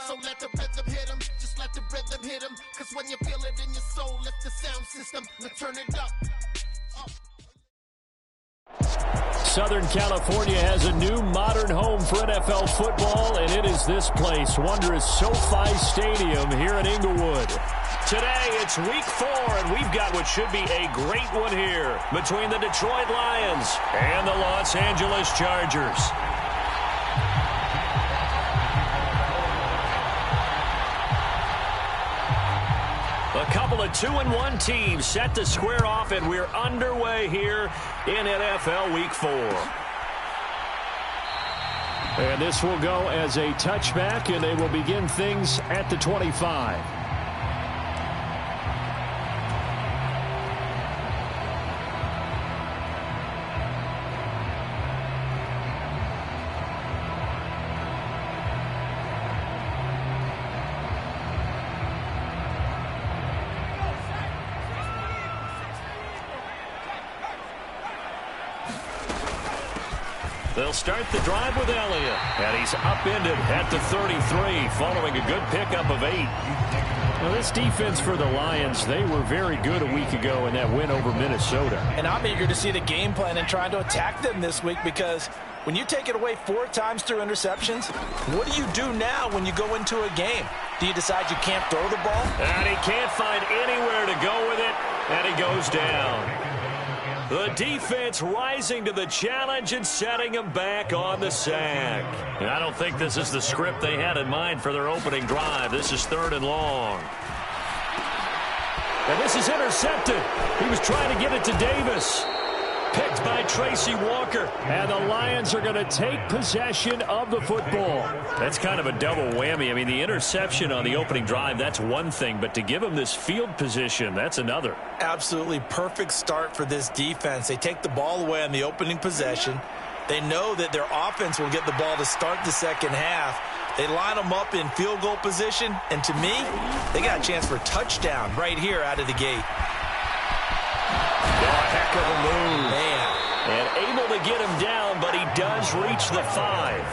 So let the rhythm hit 'em, just let the rhythm hit 'em. Cause when you feel it in your soul, lift the sound system, let's turn it up. Southern California has a new modern home for NFL football, and it is this place, wondrous SoFi Stadium here in Inglewood. Today, it's week 4, and we've got what should be a great one here between the Detroit Lions and the Los Angeles Chargers. A couple of 2-1 teams set to square off, and we're underway here in NFL Week 4. And this will go as a touchback, and they will begin things at the 25. They'll start the drive with Elliott, and he's upended at the 33 following a good pickup of 8. Well, this defense for the Lions, they were very good a week ago in that win over Minnesota. And I'm eager to see the game plan and trying to attack them this week, because when you take it away 4 times through interceptions, what do you do now when you go into a game? Do you decide you can't throw the ball? And he can't find anywhere to go with it, and he goes down. The defense rising to the challenge and setting him back on the sack. And I don't think this is the script they had in mind for their opening drive. This is 3rd and long. And this is intercepted. He was trying to get it to Davis. Picked by Tracy Walker. And the Lions are going to take possession of the football. That's kind of a double whammy. I mean, the interception on the opening drive, that's one thing. But to give him this field position, that's another. Absolutely perfect start for this defense. They take the ball away on the opening possession. They know that their offense will get the ball to start the second half. They line them up in field goal position. And to me, they got a chance for a touchdown right here out of the gate. Heck of a move. Man. And able to get him down, but he does reach the 5.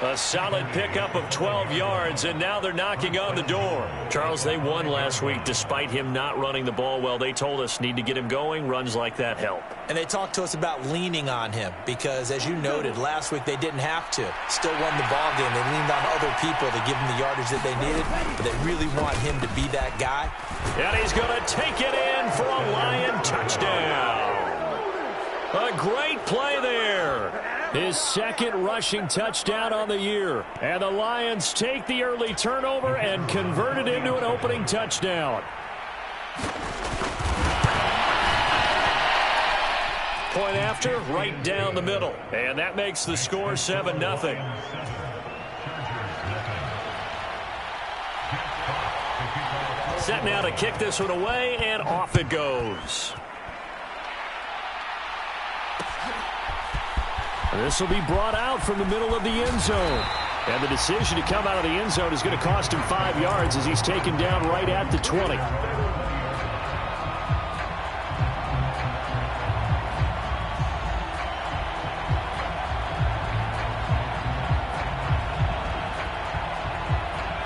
A solid pickup of 12 yards, and now they're knocking on the door. Charles, they won last week despite him not running the ball well. They told us need to get him going. Runs like that help. And they talked to us about leaning on him because, as you noted, last week they didn't have to. Still won the ball game. They leaned on other people to give them the yardage that they needed, but they really want him to be that guy. And he's going to take it in for a Lion touchdown. A great play there. His 2nd rushing touchdown on the year. And the Lions take the early turnover and convert it into an opening touchdown. Point after, right down the middle. And that makes the score 7-0. Set now to kick this one away, and off it goes. This will be brought out from the middle of the end zone. And the decision to come out of the end zone is going to cost him 5 yards as he's taken down right at the 20.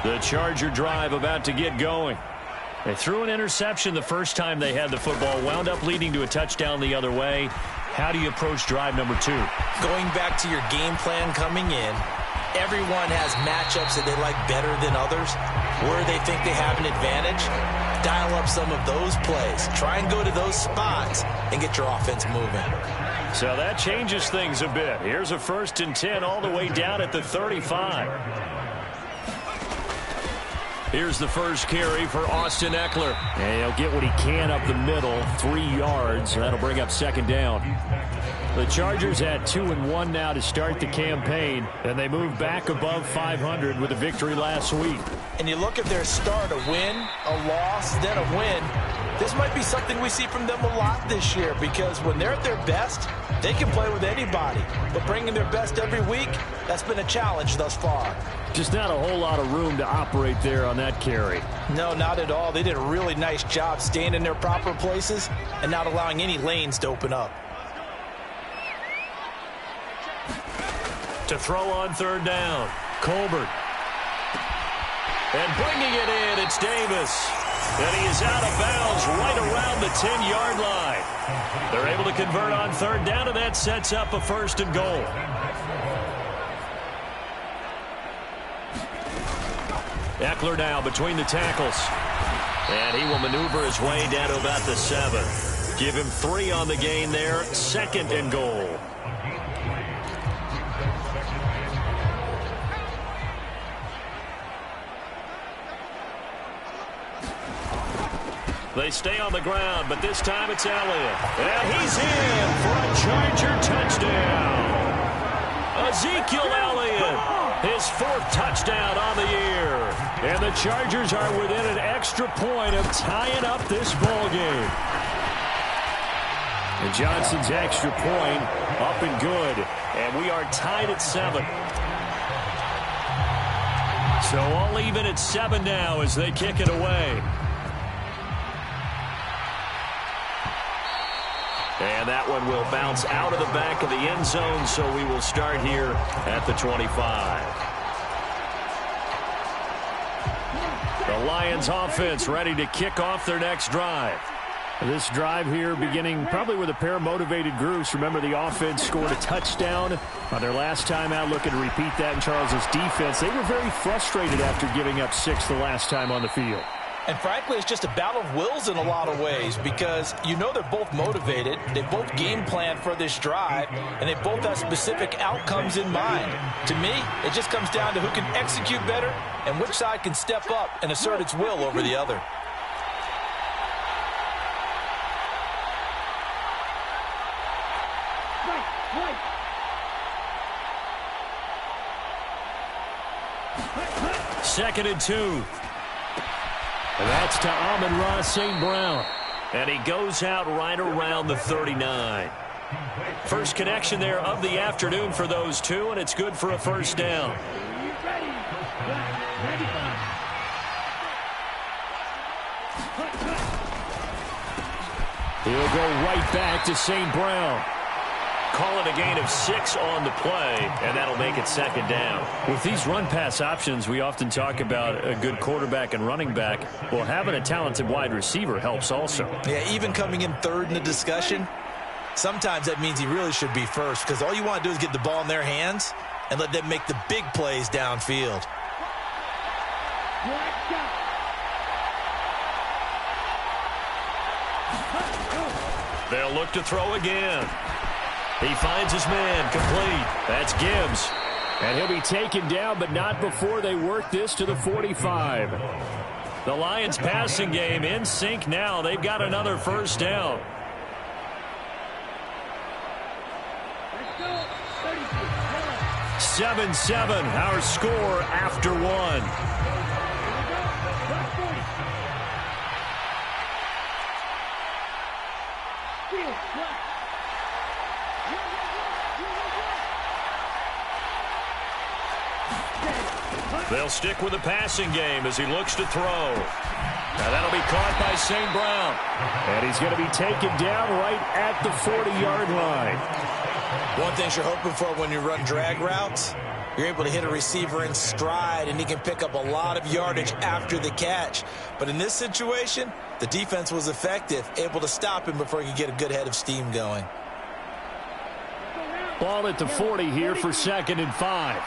The Charger drive about to get going. They threw an interception the first time they had the football, wound up leading to a touchdown the other way. How do you approach drive number 2? Going back to your game plan coming in, everyone has matchups that they like better than others. Where they think they have an advantage, dial up some of those plays. Try and go to those spots and get your offense moving. So that changes things a bit. Here's a 1st and 10 all the way down at the 35. Here's the first carry for Austin Eckler. And he'll get what he can up the middle, 3 yards. That'll bring up 2nd down. The Chargers at 2-1 now to start the campaign, and they move back above 500 with a victory last week. And you look at their start, a win, a loss, then a win. This might be something we see from them a lot this year, because when they're at their best, they can play with anybody. But bringing their best every week, that's been a challenge thus far. Just not a whole lot of room to operate there on that carry. No, not at all. They did a really nice job staying in their proper places and not allowing any lanes to open up. To throw on 3rd down, Colbert. And bringing it in, it's Davis. And he is out of bounds right around the 10-yard line. They're able to convert on third down, and that sets up a 1st and goal. Eckler now between the tackles. And he will maneuver his way down to about the 7. Give him 3 on the gain there. 2nd and goal. They stay on the ground, but this time it's Elliott. And he's in for a Charger touchdown. Ezekiel Elliott, his 4th touchdown on the year. And the Chargers are within an extra point of tying up this ball game. And Johnson's extra point up and good. And we are tied at 7. So all even at 7 now as they kick it away. And that one will bounce out of the back of the end zone, so we will start here at the 25. The Lions offense ready to kick off their next drive. This drive here beginning probably with a pair of motivated groups. Remember, the offense scored a touchdown on their last time out, looking to repeat that in Charles's defense. They were very frustrated after giving up 6 the last time on the field. And frankly, it's just a battle of wills in a lot of ways because you know they're both motivated. They both game plan for this drive, and they both have specific outcomes in mind. To me, it just comes down to who can execute better and which side can step up and assert its will over the other. Second and 2. And that's to Amon-Ra St. Brown. And he goes out right around the 39. First connection there of the afternoon for those two, and it's good for a 1st down. He'll go right back to St. Brown. Call it a gain of 6 on the play, and that'll make it 2nd down. With these run-pass options, we often talk about a good quarterback and running back. Well, having a talented wide receiver helps also. Yeah, even coming in 3rd in the discussion, sometimes that means he really should be 1st because all you want to do is get the ball in their hands and let them make the big plays downfield. They'll look to throw again. He finds his man complete. That's Gibbs. And he'll be taken down, but not before they work this to the 45. The Lions passing game in sync now. They've got another 1st down. Let's go. 7-7, our score after 1. They'll stick with the passing game as he looks to throw. Now that'll be caught by St. Brown. And he's going to be taken down right at the 40-yard line. One thing you're hoping for when you run drag routes, you're able to hit a receiver in stride, and he can pick up a lot of yardage after the catch. But in this situation, the defense was effective, able to stop him before he could get a good head of steam going. Ball at the 40 here for 2nd and 5.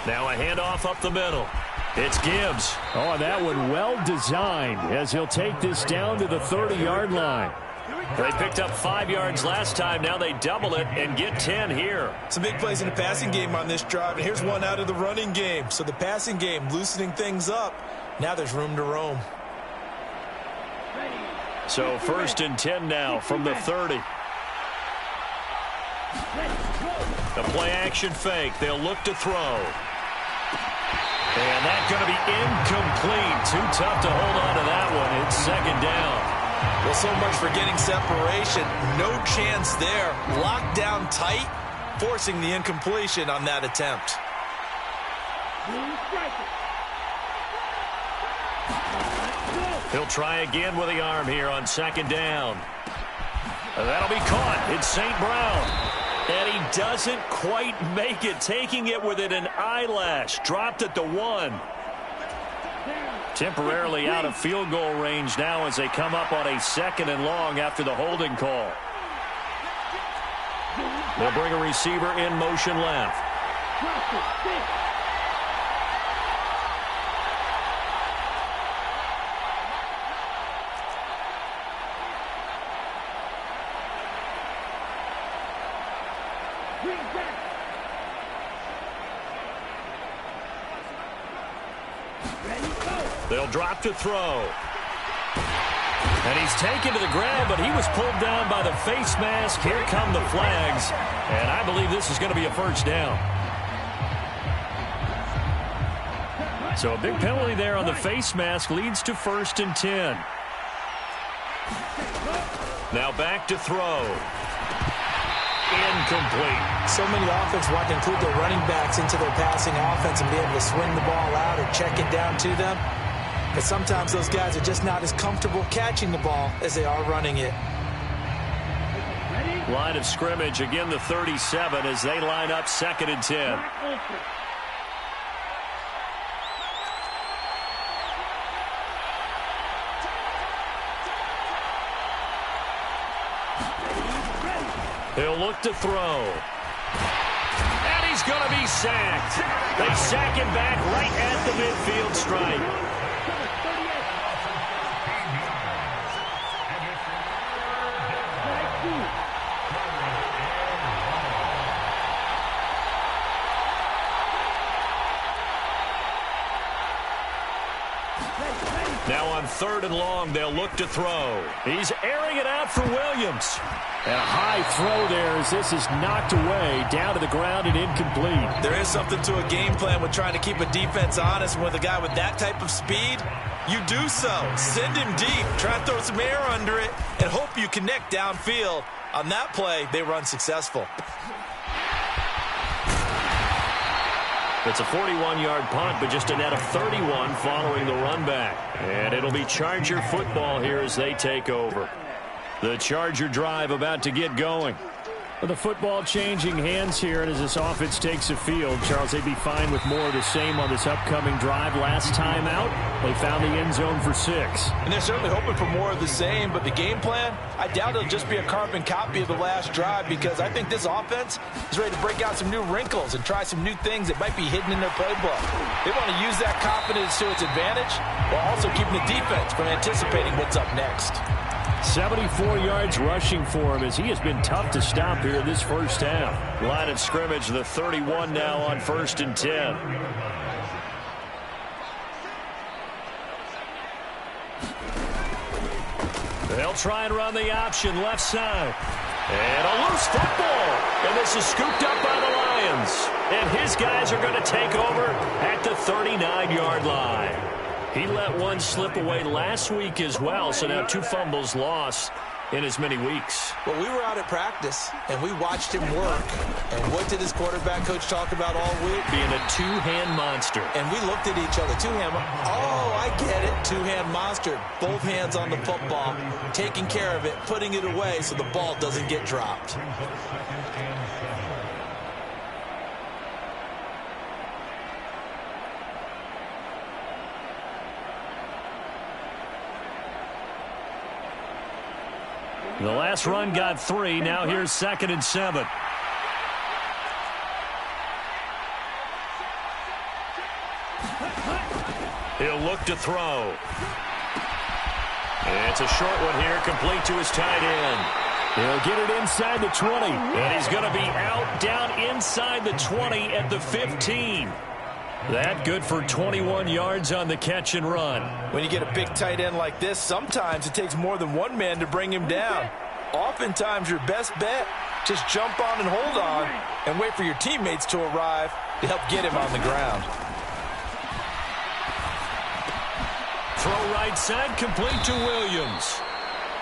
Now a handoff up the middle. It's Gibbs. Oh, that one well designed as he'll take this down to the 30-yard line. They picked up 5 yards last time. Now they double it and get 10 here. Some big plays in the passing game on this drive, and here's one out of the running game. So the passing game loosening things up. Now there's room to roam. So 1st and 10 now from the 30. The play-action fake. They'll look to throw. And that's going to be incomplete. Too tough to hold on to that one. It's 2nd down. Well, so much for getting separation. No chance there. Locked down tight, forcing the incompletion on that attempt. He'll try again with the arm here on 2nd down. And that'll be caught. It's St. Brown. And he doesn't quite make it, taking it within an eyelash. Dropped at the 1. Temporarily out of field goal range now as they come up on a 2nd and long after the holding call. They'll bring a receiver in motion left. They'll drop to throw. And he's taken to the ground, but he was pulled down by the face mask. Here come the flags. And I believe this is going to be a first down. So a big penalty there on the face mask leads to 1st and 10. Now back to throw. Incomplete. So many offenses want to include their running backs into their passing offense and be able to swing the ball out or check it down to them. But sometimes those guys are just not as comfortable catching the ball as they are running it. Line of scrimmage, again the 37 as they line up 2nd and 10. He'll look to throw. And he's going to be sacked. They sack him back right at the midfield stripe. Now on 3rd and long, they'll look to throw. He's airing it out for Williams. And a high throw there as this is knocked away, down to the ground and incomplete. There is something to a game plan with trying to keep a defense honest. And with a guy with that type of speed, you do so. Send him deep. Try and throw some air under it and hope you connect downfield. On that play, they run successful. It's a 41-yard punt, but just a net of 31 following the run back. And it'll be Charger football here as they take over. The Charger drive about to get going. Well, the football changing hands here, and as this offense takes the field, Charles, they'd be fine with more of the same on this upcoming drive. Last time out, they found the end zone for 6. And they're certainly hoping for more of the same, but the game plan, I doubt it'll just be a carbon copy of the last drive, because I think this offense is ready to break out some new wrinkles and try some new things that might be hidden in their playbook. They want to use that confidence to its advantage while also keeping the defense from anticipating what's up next. 74 yards rushing for him as he has been tough to stop here in this first half. Line of scrimmage, the 31 now on 1st and 10. They'll try and run the option left side. And a loose football. And this is scooped up by the Lions. And his guys are going to take over at the 39-yard line. He let one slip away last week as well, so now 2 fumbles lost in as many weeks. Well, we were out at practice, and we watched him work. And what did his quarterback coach talk about all week? Being a 2-hand monster. And we looked at each other. 2-hand. Oh, I get it. 2-hand monster. Both hands on the football, taking care of it, putting it away so the ball doesn't get dropped. The last run got 3. Now here's 2nd and 7. He'll look to throw. It's a short one here, complete to his tight end. He'll get it inside the 20. And he's going to be out, down inside the 20 at the 15. That good for 21 yards on the catch and run. When you get a big tight end like this, sometimes it takes more than one man to bring him down. Oftentimes, your best bet, just jump on and hold on and wait for your teammates to arrive to help get him on the ground. Throw right side, complete to Williams.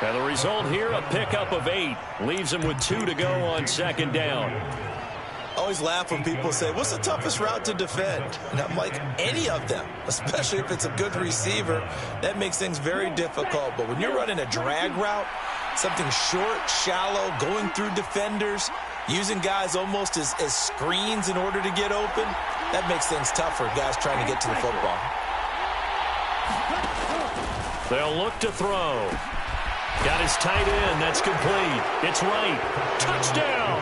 And the result here, a pickup of 8. Leaves him with 2 to go on 2nd down. I always laugh when people say, what's the toughest route to defend? And I'm like, any of them, especially if it's a good receiver. That makes things very difficult. But when you're running a drag route, something short, shallow, going through defenders, using guys almost as screens in order to get open. That makes things tough for guys trying to get to the football. They'll look to throw. Got his tight end. That's complete. It's Wright. Touchdown.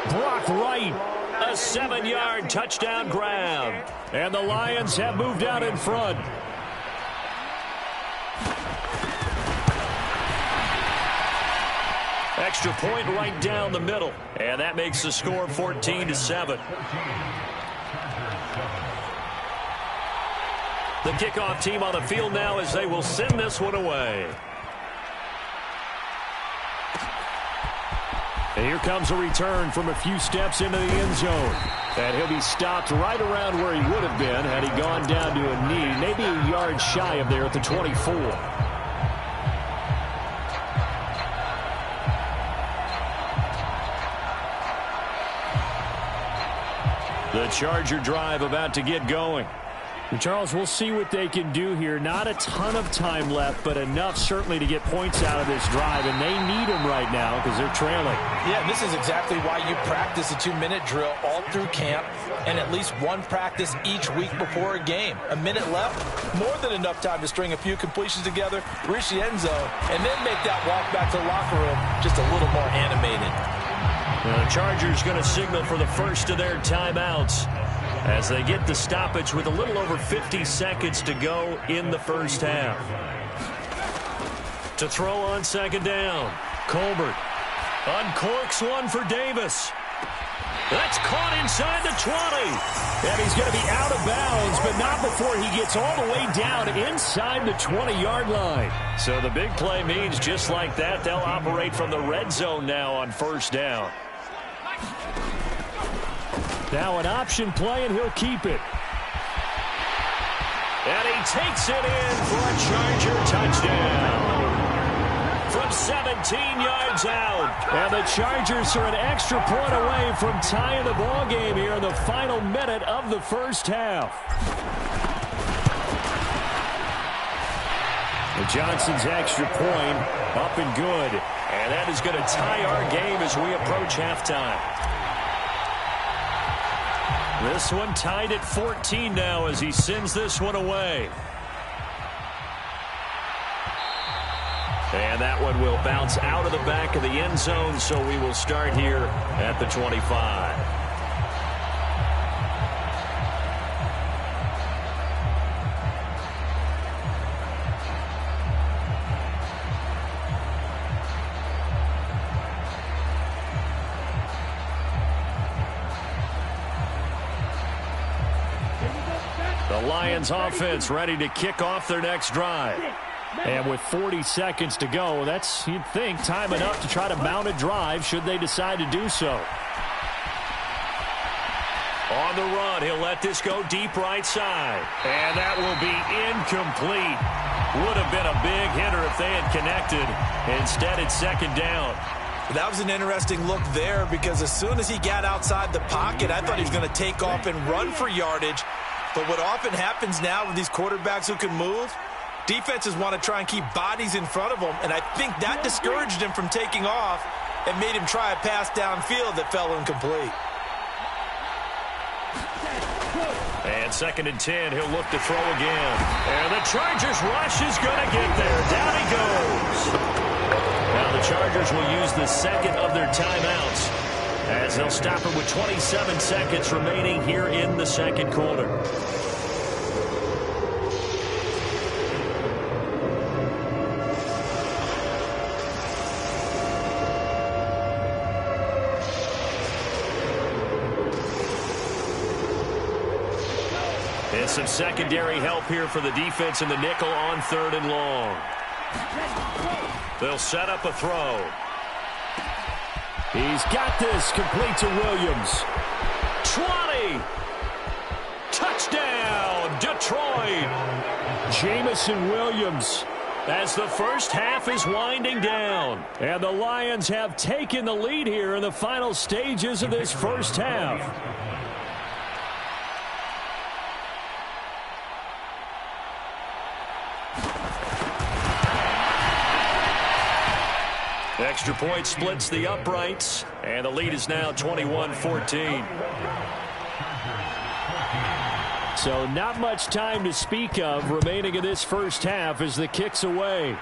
Brock Wright. A 7-yard touchdown grab. And the Lions have moved out in front. Extra point right down the middle. And that makes the score 14-7. The kickoff team on the field now as they will send this one away. And here comes a return from a few steps into the end zone. And he'll be stopped right around where he would have been had he gone down to a knee, maybe a yard shy of there at the 24. The Charger drive about to get going. And Charles, we'll see what they can do here. Not a ton of time left, but enough certainly to get points out of this drive. And they need them right now because they're trailing. Yeah, this is exactly why you practice a 2-minute drill all through camp and at least one practice each week before a game. A minute left, more than enough time to string a few completions together, reach the end zone, and then make that walk back to the locker room just a little more animated. The Chargers going to signal for the first of their timeouts as they get the stoppage with a little over 50 seconds to go in the first half. To throw on second down, Colbert uncorks one for Davis. That's caught inside the 20. And he's going to be out of bounds, but not before he gets all the way down inside the 20-yard line. So the big play means just like that, they'll operate from the red zone now on first down. Now an option play, and he'll keep it. And he takes it in for a Charger touchdown. From 17 yards out. And the Chargers are an extra point away from tying the ball game here in the final minute of the first half. The Johnson's extra point up and good. And that is going to tie our game as we approach halftime. This one tied at 14 now as he sends this one away. And that one will bounce out of the back of the end zone, so we will start here at the 25. The Lions offense ready to kick off their next drive. And with 40 seconds to go, that's, you'd think, time enough to try to mount a drive should they decide to do so. On the run, he'll let this go deep right side. And that will be incomplete. Would have been a big hitter if they had connected. Instead, it's second down. That was an interesting look there because as soon as he got outside the pocket, I thought he was going to take off and run for yardage. But what often happens now with these quarterbacks who can move, defenses want to try and keep bodies in front of them, and I think that discouraged him from taking off and made him try a pass downfield that fell incomplete. And second and 10, he'll look to throw again. And the Chargers rush is going to get there. Down he goes. Now the Chargers will use the second of their timeouts as they'll stop it with 27 seconds remaining here in the second quarter. And some secondary help here for the defense in the nickel on third and long. They'll set up a throw. He's got this, complete to Williams. 20. Touchdown, Detroit. Jamison Williams as the first half is winding down. And the Lions have taken the lead here in the final stages of this first half. Extra point splits the uprights, and the lead is now 21-14. So not much time to speak of remaining in this first half as the kick's away.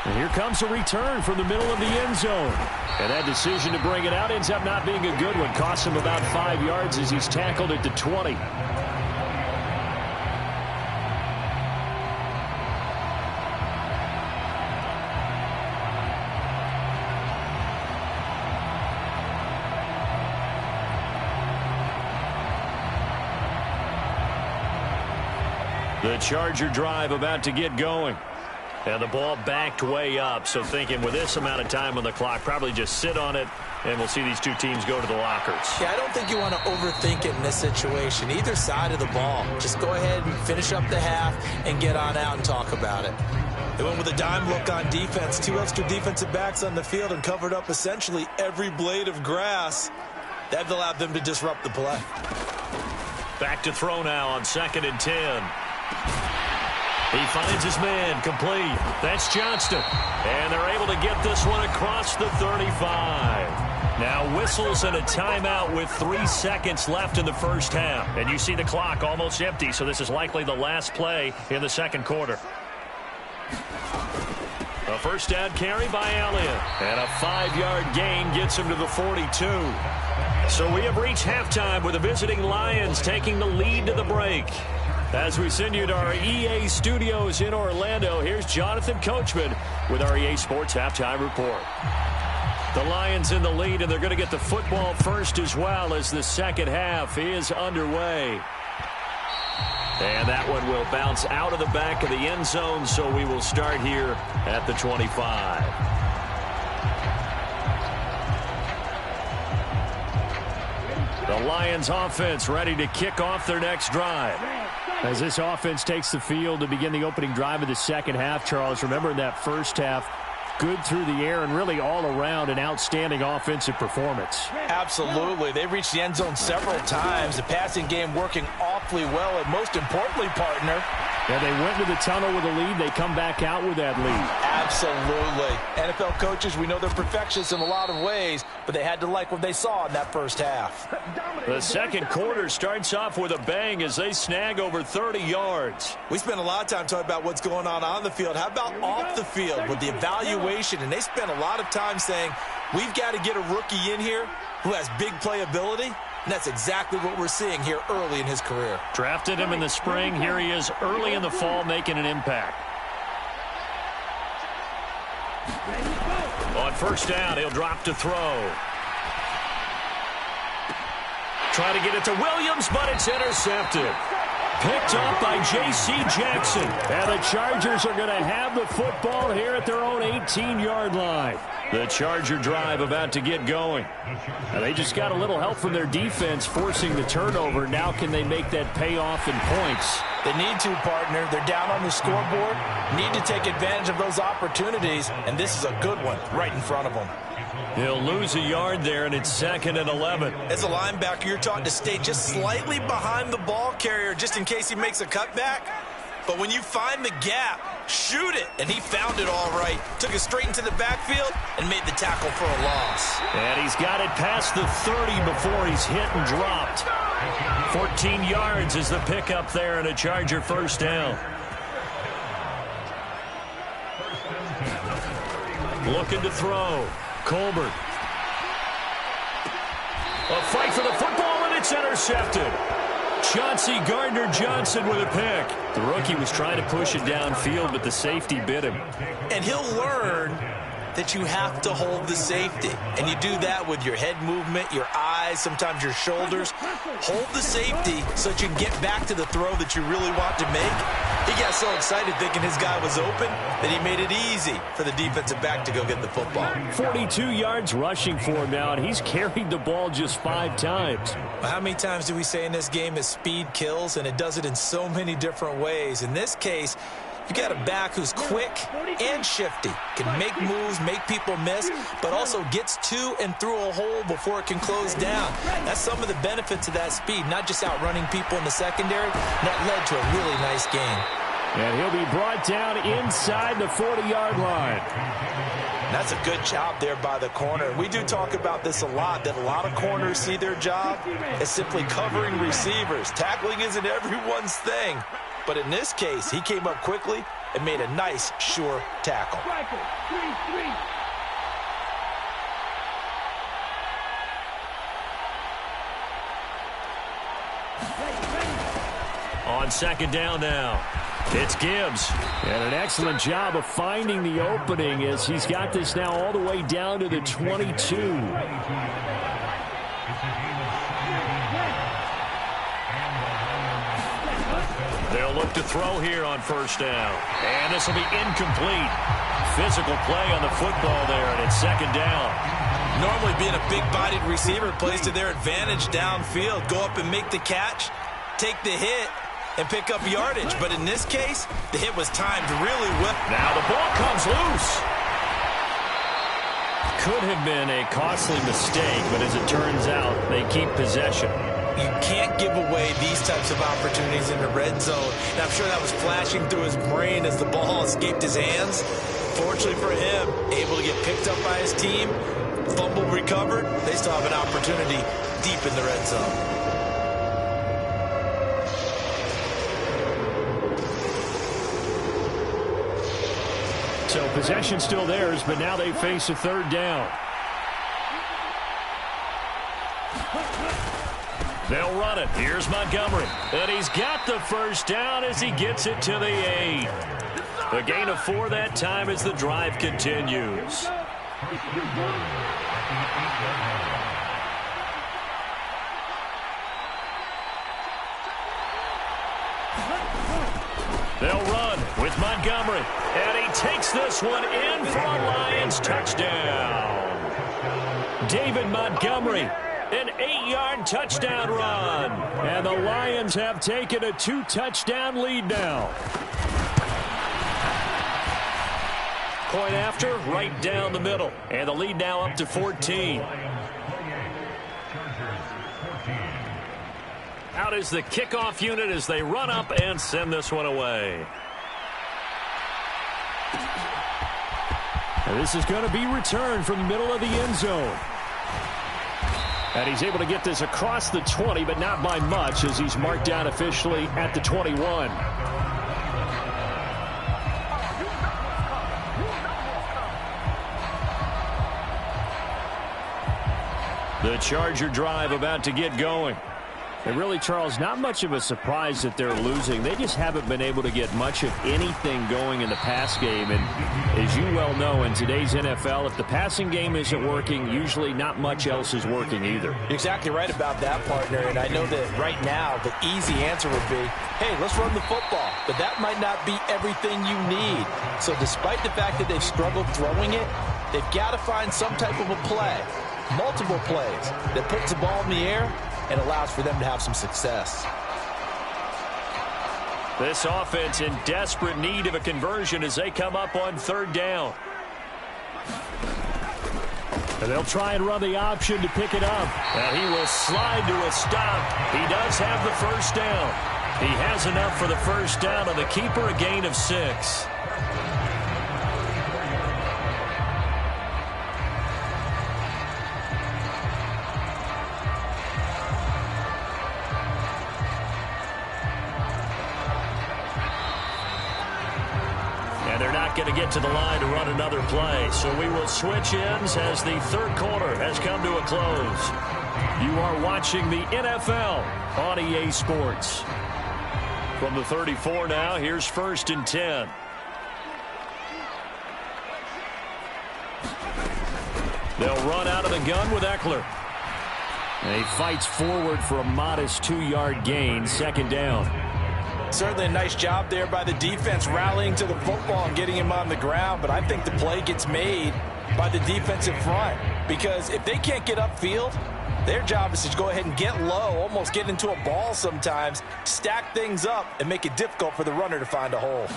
And here comes a return from the middle of the end zone. And that decision to bring it out ends up not being a good one. Costs him about 5 yards as he's tackled at the 20. The Charger drive about to get going. And the ball backed way up. So thinking with this amount of time on the clock, probably just sit on it, and we'll see these two teams go to the lockers. Yeah, I don't think you want to overthink it in this situation. Either side of the ball. Just go ahead and finish up the half and get on out and talk about it. They went with a dime look on defense. 2 extra defensive backs on the field and covered up essentially every blade of grass. That allowed them to disrupt the play. Back to throw now on 2nd and 10. He finds his man, complete. That's Johnston. And they're able to get this one across the 35. Now whistles and a timeout with 3 seconds left in the first half. And you see the clock almost empty, so this is likely the last play in the second quarter. A first down carry by Elliott. And a 5-yard gain gets him to the 42. So we have reached halftime with the visiting Lions taking the lead to the break. As we send you to our EA studios in Orlando, here's Jonathan Coachman with our EA Sports Halftime Report. The Lions in the lead, and they're going to get the football first as well as the second half is underway. And that one will bounce out of the back of the end zone, so we will start here at the 25. The Lions offense ready to kick off their next drive. As this offense takes the field to begin the opening drive of the second half, Charles, remember in that first half, good through the air and really all around an outstanding offensive performance. Absolutely. They reached the end zone several times. The passing game working awfully well, and most importantly, partner. Yeah, they went to the tunnel with a lead. They come back out with that lead. Absolutely. NFL coaches, we know they're perfectionists in a lot of ways, but they had to like what they saw in that first half. The second quarter starts off with a bang as they snag over 30 yards. We spent a lot of time talking about what's going on the field. How about off the field with the evaluation? And they spent a lot of time saying, we've got to get a rookie in here who has big playability. And that's exactly what we're seeing here early in his career. Drafted him in the spring. Here he is early in the fall making an impact. On first down, he'll drop to throw. Try to get it to Williams, but it's intercepted. Picked up by J.C. Jackson. And the Chargers are going to have the football here at their own 18-yard line. The Charger drive about to get going. Now they just got a little help from their defense forcing the turnover. Now can they make that payoff in points? They need to, partner. They're down on the scoreboard. Need to take advantage of those opportunities. And this is a good one right in front of them. He'll lose a yard there, and it's 2nd and 11. As a linebacker, you're taught to stay just slightly behind the ball carrier just in case he makes a cutback. But when you find the gap, shoot it. And he found it all right. Took it straight into the backfield and made the tackle for a loss. And he's got it past the 30 before he's hit and dropped. 14 yards is the pickup there and a Charger first down. Looking to throw. Colbert. A fight for the football, and it's intercepted. Chauncey Gardner-Johnson with a pick. The rookie was trying to push it downfield, but the safety bit him. And he'll learn that you have to hold the safety. And you do that with your head movement, your eyes, sometimes your shoulders. Hold the safety so that you can get back to the throw that you really want to make. He got so excited thinking his guy was open that he made it easy for the defensive back to go get the football. 42 yards rushing for him now, and he's carried the ball just 5 times. Well, how many times do we say in this game that speed kills, and it does it in so many different ways? In this case, you got a back who's quick and shifty, can make moves, make people miss, but also gets to and through a hole before it can close down. That's some of the benefits of that speed, not just outrunning people in the secondary. That led to a really nice game. And he'll be brought down inside the 40-yard line. That's a good job there by the corner. We do talk about this a lot, that a lot of corners see their job as simply covering receivers. Tackling isn't everyone's thing. But in this case, he came up quickly and made a nice, sure tackle. On second down now, it's Gibbs. And an excellent job of finding the opening as he's got this now all the way down to the 22. They'll look to throw here on first down. And this will be incomplete. Physical play on the football there, and it's second down. Normally being a big-bodied receiver plays to their advantage downfield. Go up and make the catch, take the hit, and pick up yardage. But in this case, the hit was timed really well. Now the ball comes loose. Could have been a costly mistake, but as it turns out, they keep possession. You can't give away these types of opportunities in the red zone. And I'm sure that was flashing through his brain as the ball escaped his hands. Fortunately for him, able to get picked up by his team, fumble recovered. They still have an opportunity deep in the red zone. So possession still theirs, but now they face a third down. They'll run it. Here's Montgomery. And he's got the first down as he gets it to the 8. A gain of 4 that time as the drive continues. They'll run with Montgomery. And he takes this one in for a Lions touchdown. David Montgomery, an 8-yard touchdown run. And the Lions have taken a 2-touchdown lead now. Point after, right down the middle. And the lead now up to 14. Out is the kickoff unit as they run up and send this one away. And this is going to be returned from the middle of the end zone. And he's able to get this across the 20, but not by much as he's marked down officially at the 21. The Charger drive about to get going. And really, Charles, not much of a surprise that they're losing. They just haven't been able to get much of anything going in the pass game. And as you well know, in today's NFL, if the passing game isn't working, usually not much else is working either. You're exactly right about that, partner. And I know that right now the easy answer would be, hey, let's run the football. But that might not be everything you need. So despite the fact that they've struggled throwing it, they've got to find some type of a play, multiple plays, that puts the ball in the air and allows for them to have some success. This offense in desperate need of a conversion as they come up on third down. And they'll try and run the option to pick it up. And he will slide to a stop. He does have the first down. He has enough for the first down on the keeper, a gain of 6. Going to get to the line to run another play. So we will switch ends as the third quarter has come to a close. You are watching the NFL on EA Sports. From the 34 now, here's 1st and 10. They'll run out of the gun with Eckler. And he fights forward for a modest 2-yard gain, second down. Certainly a nice job there by the defense rallying to the football and getting him on the ground. But I think the play gets made by the defensive front. Because if they can't get upfield, their job is to go ahead and get low, almost get into a ball sometimes, stack things up, and make it difficult for the runner to find a hole.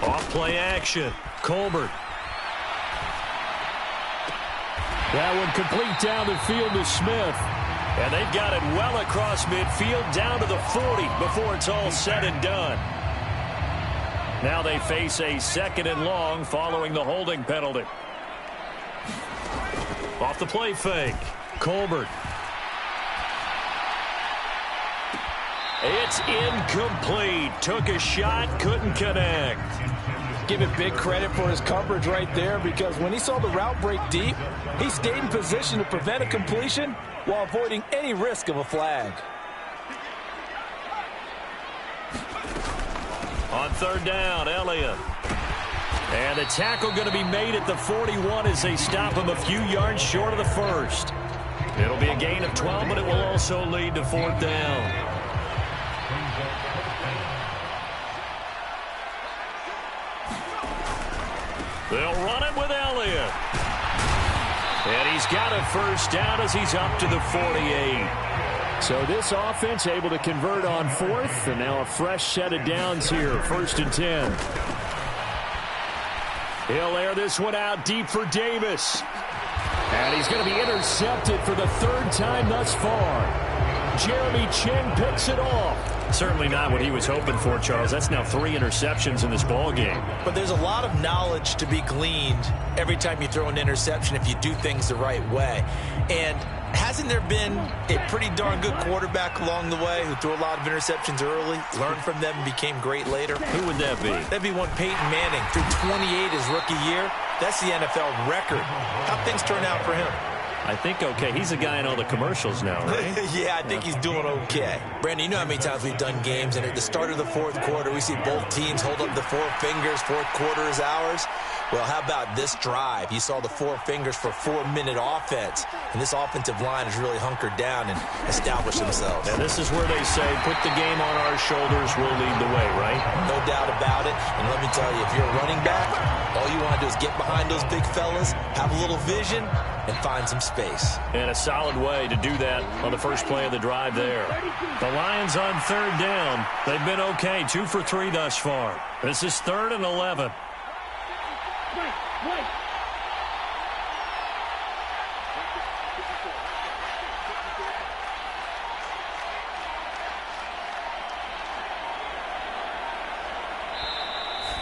Off play action. Colbert. That one complete down the field to Smith. And they've got it well across midfield down to the 40 before it's all said and done. Now they face a 2nd and long following the holding penalty. Off the play fake. Colbert. It's incomplete. Took a shot, couldn't connect. Give it big credit for his coverage right there, because when he saw the route break deep, he stayed in position to prevent a completion while avoiding any risk of a flag. On 3rd down, Elliott. And the tackle going to be made at the 41 as they stop him a few yards short of the 1st. It'll be a gain of 12, but it will also lead to 4th down. They'll run it with Elliott. And he's got a 1st down as he's up to the 48. So this offense able to convert on 4th, and now a fresh set of downs here, 1st and 10. He'll air this one out deep for Davis. And he's going to be intercepted for the 3rd time thus far. Jeremy Chinn picks it off. Certainly not what he was hoping for, Charles. That's now 3 interceptions in this ball game. But there's a lot of knowledge to be gleaned every time you throw an interception if you do things the right way. And hasn't there been a pretty darn good quarterback along the way who threw a lot of interceptions early, learned from them, and became great later? Who would that be? That'd be one Peyton Manning. Threw 28 his rookie year. That's the NFL record. How'd things turn out for him? I think okay. He's a guy in all the commercials now, right? Yeah, I think he's doing okay. Brandon, you know how many times we've done games, and at the start of the 4th quarter, we see both teams hold up the 4 fingers, 4th quarter is ours. Well, how about this drive? You saw the 4 fingers for 4-minute offense, and this offensive line has really hunkered down and established themselves. And this is where they say, put the game on our shoulders, we'll lead the way, right? No doubt about it. And let me tell you, if you're a running back, all you want to do is get behind those big fellas, have a little vision, and find some space. And a solid way to do that on the first play of the drive there. The Lions on 3rd down. They've been okay, 2 for 3 thus far. This is 3rd and 11.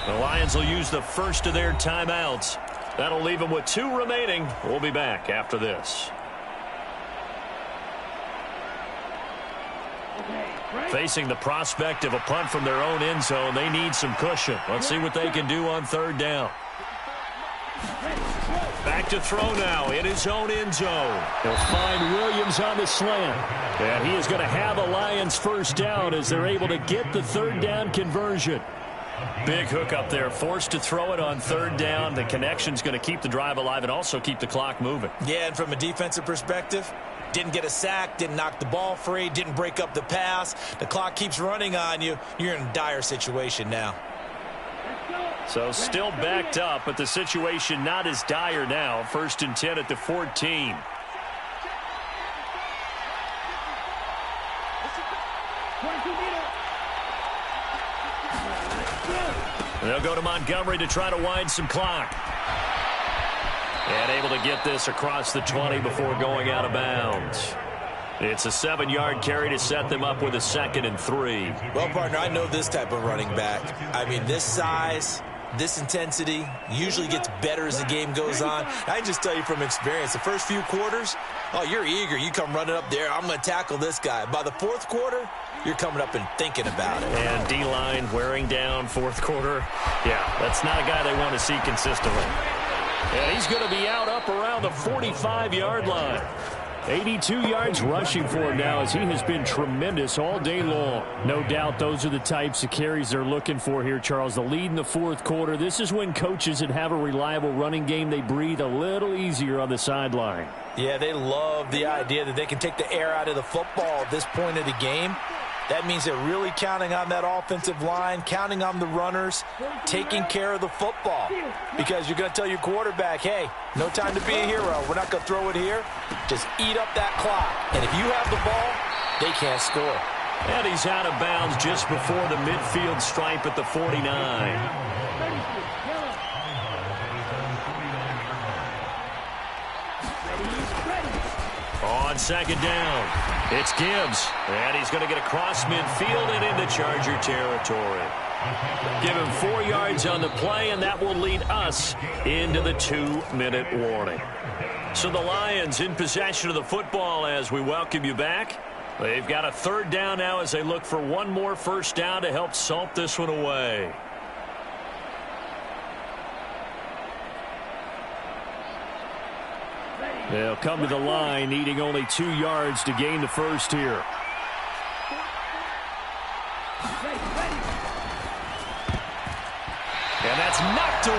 The Lions will use the first of their timeouts. That'll leave them with 2 remaining. We'll be back after this. Facing the prospect of a punt from their own end zone, they need some cushion. Let's see what they can do on 3rd down. Back to throw now in his own end zone. He'll find Williams on the slant. And he is going to have a Lions 1st down as they're able to get the 3rd down conversion. Big hook up there, forced to throw it on 3rd down. The connection's going to keep the drive alive and also keep the clock moving. Yeah, and from a defensive perspective, didn't get a sack, didn't knock the ball free, didn't break up the pass. The clock keeps running on you. You're in a dire situation now. So still backed up, but the situation not as dire now. 1st and 10 at the 14. They'll go to Montgomery to try to wind some clock. And able to get this across the 20 before going out of bounds. It's a 7-yard carry to set them up with a 2nd and 3. Well, partner, I know this type of running back. I mean, this size, this intensity usually gets better as the game goes on. I can just tell you from experience, the first few quarters, oh, you're eager. You come running up there, I'm going to tackle this guy. By the 4th quarter, you're coming up and thinking about it. And D-line wearing down 4th quarter. Yeah, that's not a guy they want to see consistently. And he's going to be out up around the 45-yard line. 82 yards rushing for him now as he has been tremendous all day long. No doubt those are the types of carries they're looking for here, Charles. The lead in the 4th quarter. This is when coaches that have a reliable running game, they breathe a little easier on the sideline. Yeah, they love the idea that they can take the air out of the football at this point of the game. That means they're really counting on that offensive line, counting on the runners, taking care of the football. Because you're going to tell your quarterback, hey, no time to be a hero. We're not going to throw it here. Just eat up that clock. And if you have the ball, they can't score. And he's out of bounds just before the midfield stripe at the 49. On second down, it's Gibbs, and he's going to get across midfield and into Charger territory. Give him 4 yards on the play, and that will lead us into the 2-minute warning. So the Lions in possession of the football as we welcome you back. They've got a 3rd down now as they look for one more first down to help salt this one away. They'll come to the line, needing only 2 yards to gain the first here. And that's knocked away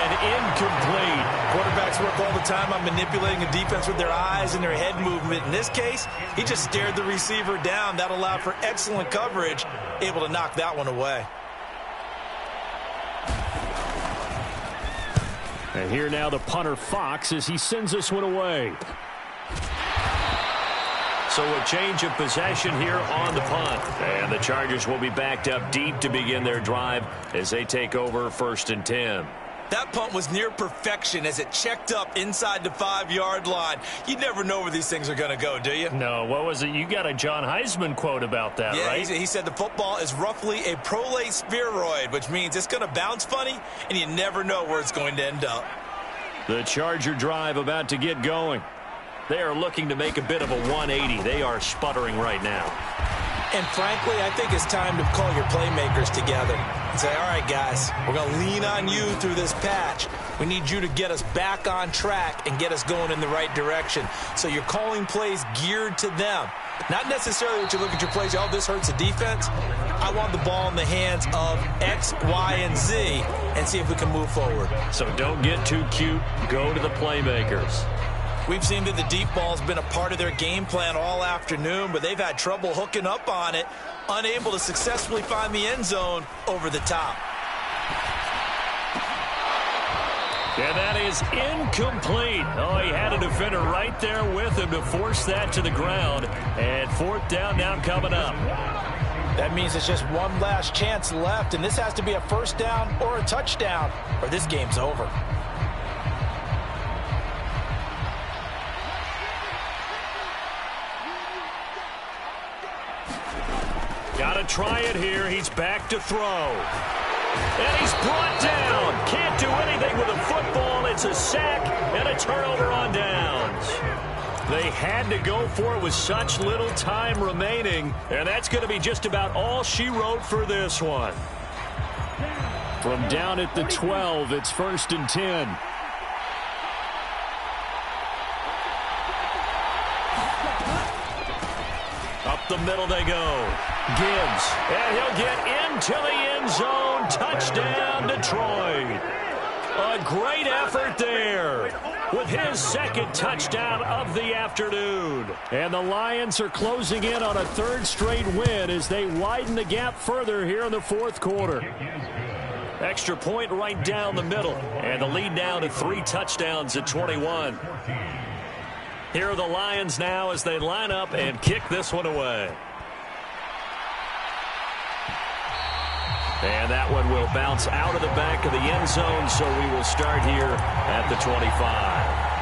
and incomplete. Quarterbacks work all the time on manipulating a defense with their eyes and their head movement. In this case, he just stared the receiver down. That allowed for excellent coverage, able to knock that one away. And here now the punter Fox as he sends this one away. So a change of possession here on the punt. And the Chargers will be backed up deep to begin their drive as they take over 1st and 10. That punt was near perfection as it checked up inside the 5-yard line. You never know where these things are going to go, do you? No, what was it? You got a John Heisman quote about that, yeah, right? He said the football is roughly a prolate spheroid, which means it's going to bounce funny, and you never know where it's going to end up. The Charger drive about to get going. They are looking to make a bit of a 180. They are sputtering right now. And frankly, I think it's time to call your playmakers together and say, all right, guys, we're going to lean on you through this patch. We need you to get us back on track and get us going in the right direction. So you're calling plays geared to them. Not necessarily what you look at your plays, oh, this hurts the defense. I want the ball in the hands of X, Y, and Z and see if we can move forward. So don't get too cute. Go to the playmakers. We've seen that the deep ball has been a part of their game plan all afternoon, but they've had trouble hooking up on it, unable to successfully find the end zone over the top. And that is incomplete. Oh, he had a defender right there with him to force that to the ground. And 4th down now coming up. That means it's just one last chance left, and this has to be a first down or a touchdown, or this game's over. Got to try it here. He's back to throw. And he's brought down. Can't do anything with a football. It's a sack and a turnover on downs. They had to go for it with such little time remaining. And that's going to be just about all she wrote for this one. From down at the 12, it's 1st and 10. Up the middle they go. Gibbs, and he'll get into the end zone. Touchdown, Detroit. A great effort there with his 2nd touchdown of the afternoon. And the Lions are closing in on a 3rd straight win as they widen the gap further here in the 4th quarter. Extra point right down the middle, and the lead down to 3 touchdowns at 21. Here are the Lions now as they line up and kick this one away. And that one will bounce out of the back of the end zone, so we will start here at the 25.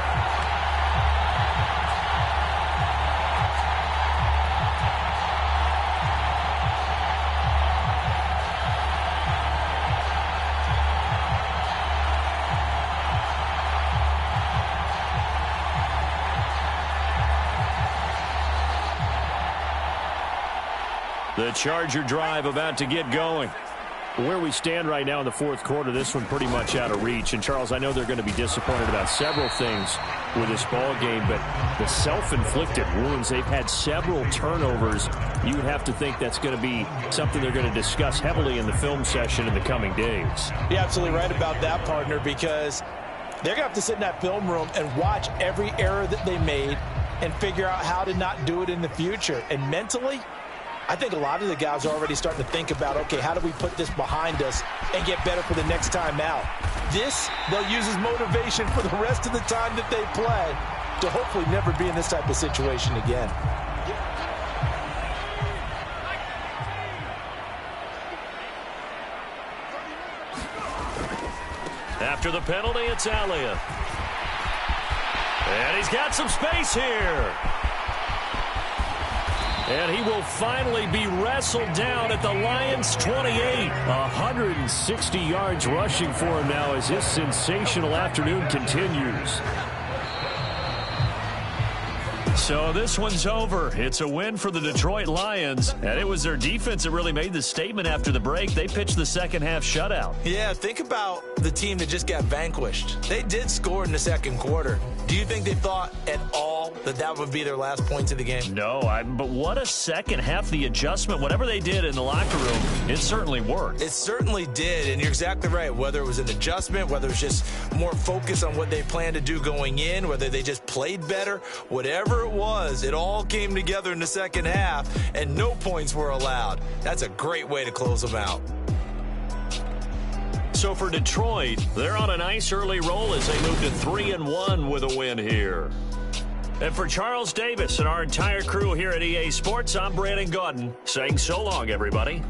The Charger drive about to get going. Where we stand right now in the 4th quarter, this one pretty much out of reach. And, Charles, I know they're going to be disappointed about several things with this ball game, but the self-inflicted wounds, they've had several turnovers. You would have to think that's going to be something they're going to discuss heavily in the film session in the coming days. You're absolutely right about that, partner, because they're going to have to sit in that film room and watch every error that they made and figure out how to not do it in the future. And mentally, I think a lot of the guys are already starting to think about, okay, how do we put this behind us and get better for the next time out? This, they'll use as motivation for the rest of the time that they play to hopefully never be in this type of situation again. After the penalty, it's Elliott. And he's got some space here. And he will finally be wrestled down at the Lions' 28. 160 yards rushing for him now as this sensational afternoon continues. So this one's over. It's a win for the Detroit Lions, and it was their defense that really made the statement after the break. They pitched the second half shutout. Yeah, think about the team that just got vanquished. They did score in the second quarter. Do you think they thought at all that that would be their last points of the game? No, but what a second half. The adjustment, whatever they did in the locker room, it certainly worked. It certainly did, and you're exactly right. Whether it was an adjustment, whether it was just more focus on what they planned to do going in, whether they just played better, whatever it was, it all came together in the second half, and no points were allowed. That's a great way to close them out. So for Detroit, they're on a nice early roll as they move to 3-1 with a win here. And for Charles Davis and our entire crew here at EA Sports, I'm Brandon Gaudin saying so long, everybody.